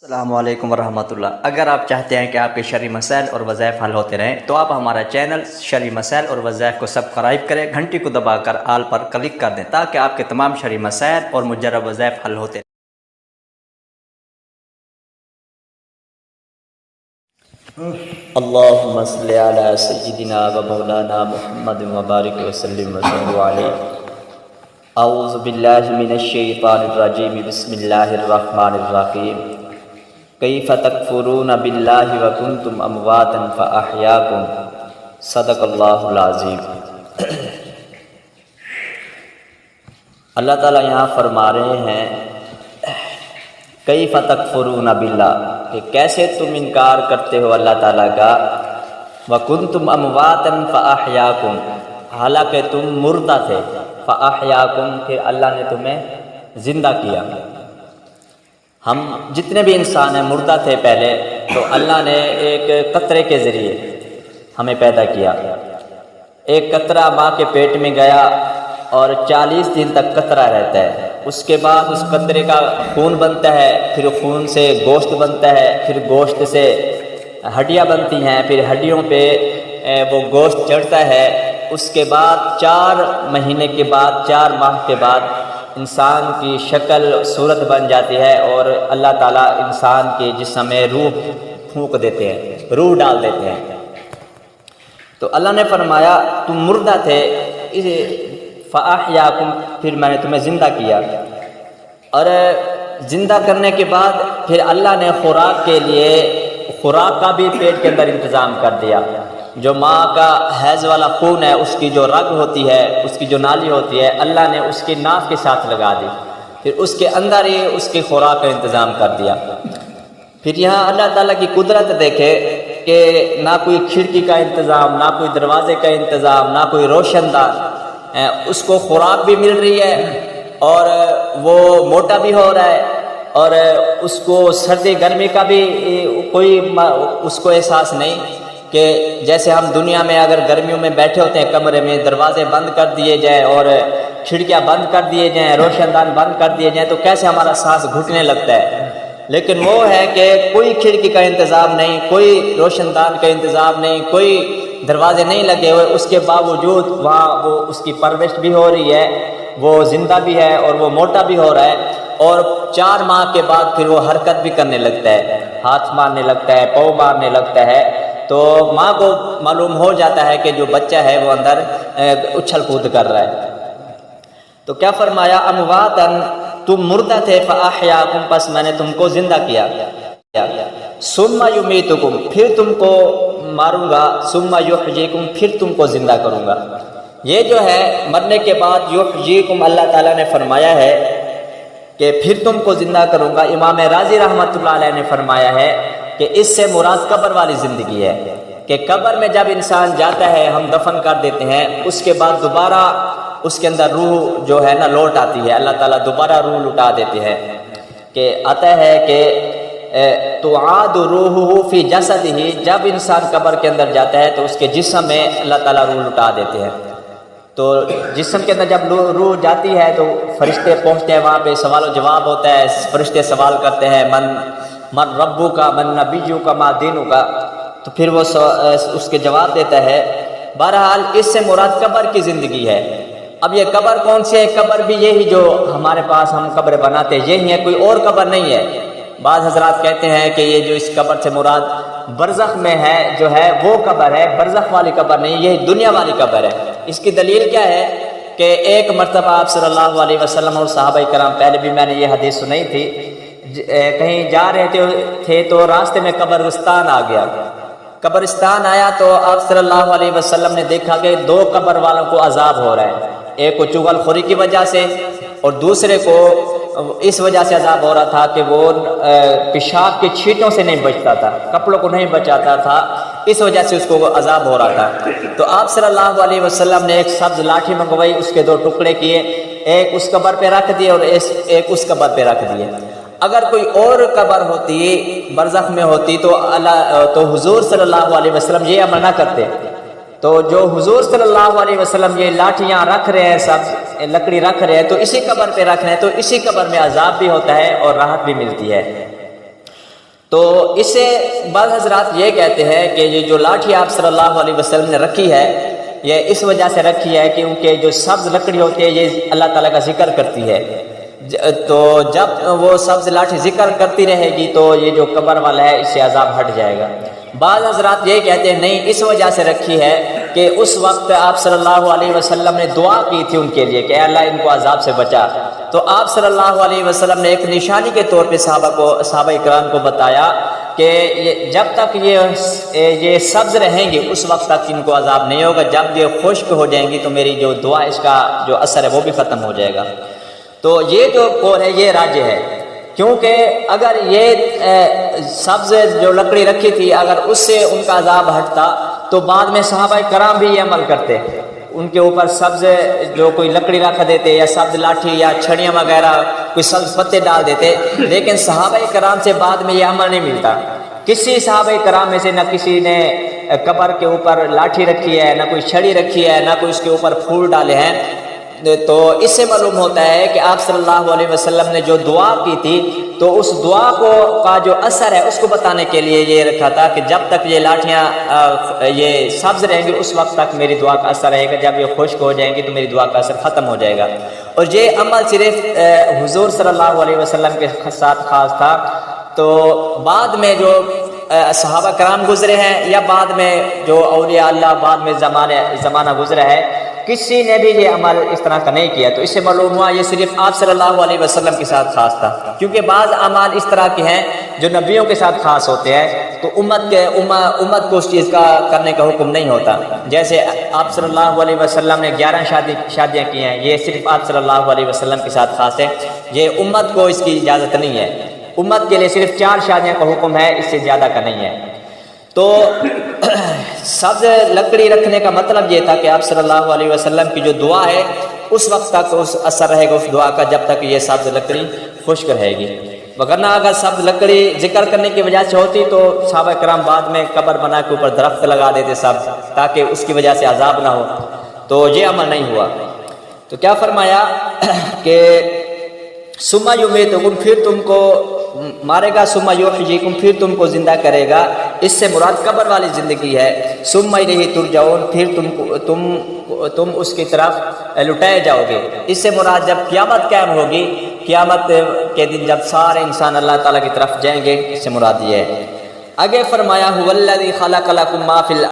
السلام علیکم ورحمۃ اللہ۔ اگر آپ چاہتے ہیں کہ آپ کے شرعی مسائل اور وظائف حل ہوتے رہیں تو آپ ہمارا چینل شرعی مسائل اور وظائف کو سبسکرائب کریں، گھنٹی کو دبا کر آل پر کلک کر دیں تاکہ آپ کے تمام شرعی مسائل اور مجرب وظائف حل ہوتے رہیں۔ اللہم صلی علی سیدنا و مولانا محمد وبارک وسلم وصلی علیہ۔ اعوذ باللہ من الشیطان الرجیم، بسم اللہ الرحمن الرحیم۔ کیف تکفرون باللہ وکنتم امواتا فاحیاکم، صدق اللہ العظیم۔ اللہ تعالیٰ یہاں فرما رہے ہیں کیف تکفرون باللہ، کہ کیسے تم انکار کرتے ہو اللہ تعالیٰ کا، وکنتم امواتا فاحیاکم، حالانکہ تم مردہ تھے، فاحیاکم، پھر اللہ نے تمہیں زندہ کیا۔ ہم جتنے بھی انسان ہیں مردہ تھے پہلے، تو اللہ نے ایک قطرے کے ذریعے ہمیں پیدا کیا۔ ایک قطرہ ماں کے پیٹ میں گیا اور 40 دن تک قطرہ رہتا ہے، اس کے بعد اس قطرے کا خون بنتا ہے، پھر خون سے گوشت بنتا ہے، پھر گوشت سے ہڈیاں بنتی ہیں، پھر ہڈیوں پہ وہ گوشت چڑھتا ہے۔ اس کے بعد 4 مہینے کے بعد، 4 ماہ کے بعد انسان کی شکل صورت بن جاتی ہے، اور اللہ تعالیٰ انسان کے جسم میں روح پھونک دیتے ہیں، روح ڈال دیتے ہیں۔ تو اللہ نے فرمایا تم مردہ تھے، فاحیاکم، پھر میں نے تمہیں زندہ کیا، اور زندہ کرنے کے بعد پھر اللہ نے خوراک کے لیے خوراک کا بھی پیٹ کے اندر انتظام کر دیا۔ جو ماں کا حیض والا خون ہے، اس کی جو رگ ہوتی ہے، اس کی جو نالی ہوتی ہے، اللہ نے اس کی ناف کے ساتھ لگا دی، پھر اس کے اندر ہی اس کی خوراک کا انتظام کر دیا۔ پھر یہاں اللہ تعالیٰ کی قدرت دیکھے کہ نہ کوئی کھڑکی کا انتظام، نہ کوئی دروازے کا انتظام، نہ کوئی روشن دان، اس کو خوراک بھی مل رہی ہے اور وہ موٹا بھی ہو رہا ہے، اور اس کو سردی گرمی کا بھی کوئی اس کو احساس نہیں، کہ جیسے ہم دنیا میں اگر گرمیوں میں بیٹھے ہوتے ہیں کمرے میں، دروازے بند کر دیے جائیں اور کھڑکیاں بند کر دیے جائیں، روشن دان بند کر دیے جائیں، تو کیسے ہمارا سانس گھٹنے لگتا ہے۔ لیکن وہ ہے کہ کوئی کھڑکی کا انتظام نہیں، کوئی روشن دان کا انتظام نہیں، کوئی دروازے نہیں لگے ہوئے، اس کے باوجود وہاں وہ اس کی پرورش بھی ہو رہی ہے، وہ زندہ بھی ہے اور وہ موٹا بھی ہو رہا ہے، اور 4 ماہ کے بعد پھر وہ حرکت بھی کرنے لگتا ہے، ہاتھ مارنے لگتا ہے، پاؤں مارنے لگتا ہے۔ تو ماں کو معلوم ہو جاتا ہے کہ جو بچہ ہے وہ اندر اچھل کود کر رہا ہے۔ تو کیا فرمایا، امواتن، تم مردہ تھے، فاحیاکم، پس میں نے تم کو زندہ کیا، ثم یمیتکم، پھر تم کو ماروں گا، ثم یحییکم، پھر تم کو زندہ کروں گا۔ یہ جو ہے مرنے کے بعد یحییکم، اللہ تعالیٰ نے فرمایا ہے کہ پھر تم کو زندہ کروں گا۔ امام رازی رحمۃ اللہ علیہ نے فرمایا ہے کہ اس سے مراد قبر والی زندگی ہے، کہ قبر میں جب انسان جاتا ہے، ہم دفن کر دیتے ہیں، اس کے بعد دوبارہ اس کے اندر روح جو ہے نا لوٹ آتی ہے، اللہ تعالیٰ دوبارہ روح لٹا دیتے ہیں، کہ آتا ہے کہ تعاد روحہ فی جسدہ، جب انسان قبر کے اندر جاتا ہے تو اس کے جسم میں اللہ تعالیٰ روح لٹا دیتے ہیں۔ تو جسم کے اندر جب روح جاتی ہے تو فرشتے پہنچتے ہیں، وہاں پہ سوال و جواب ہوتا ہے، فرشتے سوال کرتے ہیں، من ربو کا، من نبیو کا، ما دینو کا، تو پھر وہ اس کے جواب دیتا ہے۔ بہرحال اس سے مراد قبر کی زندگی ہے۔ اب یہ قبر کون سی ہے؟ قبر بھی یہی جو ہمارے پاس ہم قبر بناتے ہیں یہی ہے، کوئی اور قبر نہیں ہے۔ بعض حضرات کہتے ہیں کہ یہ جو اس قبر سے مراد برزخ میں ہے جو ہے وہ قبر ہے، برزخ والی قبر نہیں، یہ دنیا والی قبر ہے۔ اس کی دلیل کیا ہے کہ ایک مرتبہ آپ صلی اللہ علیہ وسلم اور صحابہ کرام، پہلے بھی میں نے یہ حدیث سنائی تھی، کہیں جا رہے تھے تو راستے میں قبرستان آ گیا۔ قبرستان آیا تو آپ صلی اللہ علیہ وسلم نے دیکھا کہ 2 قبر والوں کو عذاب ہو رہا ہے، ایک کو چغل خوری کی وجہ سے اور دوسرے کو اس وجہ سے عذاب ہو رہا تھا کہ وہ پیشاب کی چھینٹوں سے نہیں بچتا تھا، کپڑوں کو نہیں بچاتا تھا، اس وجہ سے اس کو عذاب ہو رہا تھا۔ تو آپ صلی اللہ علیہ وسلم نے ایک سبز لاٹھی منگوائی، اس کے 2 ٹکڑے کیے، ایک اس قبر پہ رکھ دیے اور ایک اس قبر پہ رکھ دیے۔ اگر کوئی اور قبر ہوتی، برزخ میں ہوتی، تو حضور صلی اللہ علیہ وسلم یہ عمل نہ کرتے۔ تو جو حضور صلی اللہ علیہ وسلم یہ لاٹھیاں رکھ رہے ہیں، سب لکڑی رکھ رہے ہیں، تو اسی قبر پہ رکھ رہے ہیں، تو اسی قبر میں عذاب بھی ہوتا ہے اور راحت بھی ملتی ہے۔ تو اس سے بعض حضرات یہ کہتے ہیں کہ یہ جو لاٹھی آپ صلی اللہ علیہ وسلم نے رکھی ہے یہ اس وجہ سے رکھی ہے کیونکہ جو سبز لکڑی ہوتی ہے یہ اللہ تعالیٰ کا ذکر کرتی ہے، تو جب وہ سبز لاٹھی ذکر کرتی رہے گی تو یہ جو قبر والا ہے اس سے عذاب ہٹ جائے گا۔ بعض حضرات یہ کہتے ہیں نہیں، اس وجہ سے رکھی ہے کہ اس وقت آپ صلی اللہ علیہ وسلم نے دعا کی تھی ان کے لیے کہ اے اللہ ان کو عذاب سے بچا، تو آپ صلی اللہ علیہ وسلم نے ایک نشانی کے طور پہ صحابہ اکرام کو بتایا کہ جب تک یہ سبز رہیں گے اس وقت تک ان کو عذاب نہیں ہوگا، جب یہ خشک ہو جائیں گی تو میری جو دعا اس کا جو اثر ہے وہ بھی ختم ہو جائے گا۔ تو یہ جو قول ہے یہ راجح ہے، کیونکہ اگر یہ سبز جو لکڑی رکھی تھی اگر اس سے ان کا عذاب ہٹتا تو بعد میں صحابہ کرام بھی یہ عمل کرتے، ان کے اوپر سبز جو کوئی لکڑی رکھ دیتے یا سبز لاٹھی یا چھڑیاں وغیرہ کوئی سبز پتے ڈال دیتے، لیکن صحابہ کرام سے بعد میں یہ عمل نہیں ملتا۔ کسی صحابہ کرام میں سے نہ کسی نے قبر کے اوپر لاٹھی رکھی ہے، نہ کوئی چھڑی رکھی ہے، نہ کوئی اس کے اوپر پھول ڈالے ہیں۔ تو اس سے معلوم ہوتا ہے کہ آپ صلی اللہ علیہ وسلم نے جو دعا کی تھی تو اس دعا کا جو اثر ہے اس کو بتانے کے لیے یہ رکھا تھا کہ جب تک یہ لاٹھیاں یہ سبز رہیں گی اس وقت تک میری دعا کا اثر رہے گا، جب یہ خشک ہو جائیں گی تو میری دعا کا اثر ختم ہو جائے گا۔ اور یہ عمل صرف حضور صلی اللہ علیہ وسلم کے ساتھ خاص تھا، تو بعد میں جو صحابہ کرام گزرے ہیں یا بعد میں جو اولیاء اللہ بعد میں زمانہ گزرا ہے کسی نے بھی یہ عمل اس طرح کا نہیں کیا، تو اس سے معلوم ہوا یہ صرف آپ صلی اللہ علیہ وسلم کے ساتھ خاص تھا، کیونکہ بعض اعمال اس طرح کے ہیں جو نبیوں کے ساتھ خاص ہوتے ہیں تو امت کو اس چیز کا کرنے کا حکم نہیں ہوتا۔ جیسے آپ صلی اللہ علیہ وسلم نے 11 شادیاں کی ہیں، یہ صرف آپ صلی اللہ علیہ وسلم کے ساتھ خاص ہے، یہ امت کو اس کی اجازت نہیں ہے، امت کے لیے صرف 4 شادیاں کا حکم ہے، اس سے زیادہ کا نہیں ہے۔ تو سبز لکڑی رکھنے کا مطلب یہ تھا کہ آپ صلی اللہ علیہ وسلم کی جو دعا ہے اس وقت تک اس اثر رہے گا اس دعا کا جب تک یہ سبز لکڑی خشک رہے گی، وگرنہ اگر سبز لکڑی ذکر کرنے کی وجہ سے ہوتی تو صحابہ کرام بعد میں قبر بنا کے اوپر درخت لگا دیتے سبز تاکہ اس کی وجہ سے عذاب نہ ہو، تو یہ عمل نہیں ہوا۔ تو کیا فرمایا کہ ثم یمیتکم، پھر تم کو مارے گا، ثم یحییکم، پھر تم کو زندہ کرے گا، اس سے مراد قبر والی زندگی ہے۔ ثم الیہ ترجعون، پھر تم اس کی طرف لٹائے جاؤ گے، اس سے مراد جب قیامت قائم ہوگی، قیامت کے دن جب سارے انسان اللہ تعالیٰ کی طرف جائیں گے، اس سے مراد یہ ہے۔ آگے فرمایا هو الذی خلق لکم ما فی